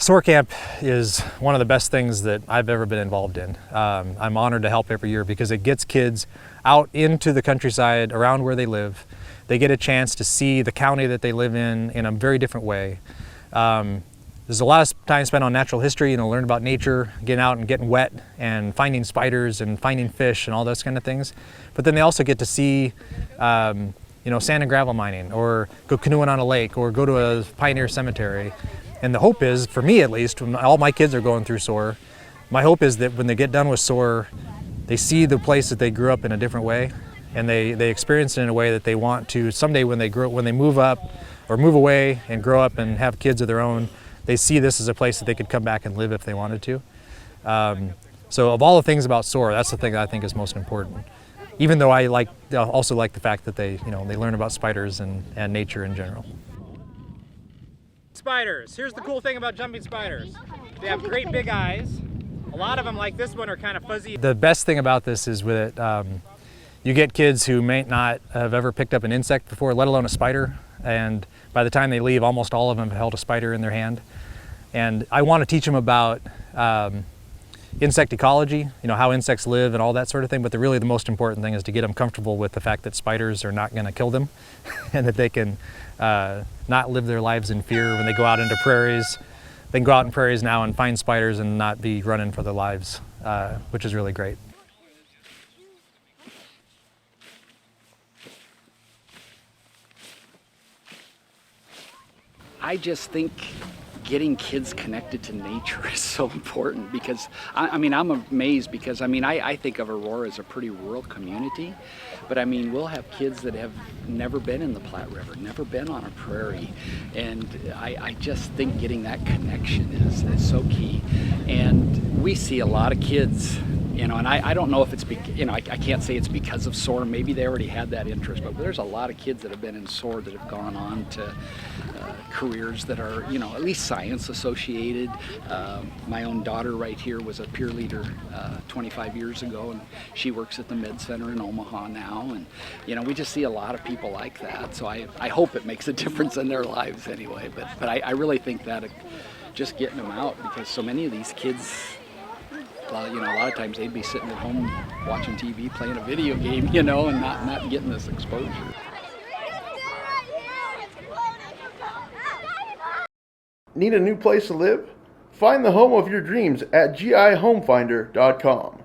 SOAR camp is one of the best things that I've ever been involved in. I'm honored to help every year because it gets kids out into the countryside around where they live. They get a chance to see the county that they live in a very different way. There's a lot of time spent on natural history, learn about nature, getting out and getting wet and finding spiders and finding fish and all those kind of things. But then they also get to see sand and gravel mining, or go canoeing on a lake, or go to a pioneer cemetery. And the hope is, for me at least, when all my kids are going through SOAR, my hope is that when they get done with SOAR, they see the place that they grew up in a different way, and they experience it in a way that they want to someday when they move up or move away and grow up and have kids of their own, they see this as a place that they could come back and live if they wanted to. So of all the things about SOAR, that's the thing that I think is most important. Even though I also like the fact that they learn about spiders and nature in general. Spiders. Here's the cool thing about jumping spiders. They have great big eyes. A lot of them, like this one, are kind of fuzzy. The best thing about this is with it, you get kids who may not have ever picked up an insect before, let alone a spider. And by the time they leave, almost all of them have held a spider in their hand. And I want to teach them about insect ecology, how insects live and all that sort of thing. But really the most important thing is to get them comfortable with the fact that spiders are not going to kill them and that they can not live their lives in fear when they go out into prairies. They can go out in prairies now and find spiders and not be running for their lives, which is really great. I just think getting kids connected to nature is so important because, I'm amazed because, I think of Aurora as a pretty rural community, but we'll have kids that have never been in the Platte River, never been on a prairie, and I just think getting that connection is so key. And we see a lot of kids, and I don't know if it's, I can't say it's because of SOAR, maybe they already had that interest, but there's a lot of kids that have been in SOAR that have gone on to careers that are, at least science associated. My own daughter right here was a peer leader 25 years ago, and she works at the Med Center in Omaha now, and we just see a lot of people like that, so I hope it makes a difference in their lives anyway, but I really think that just getting them out, because so many of these kids, a lot of times they'd be sitting at home watching TV, playing a video game, and not getting this exposure. Need a new place to live? Find the home of your dreams at gihomefinder.com.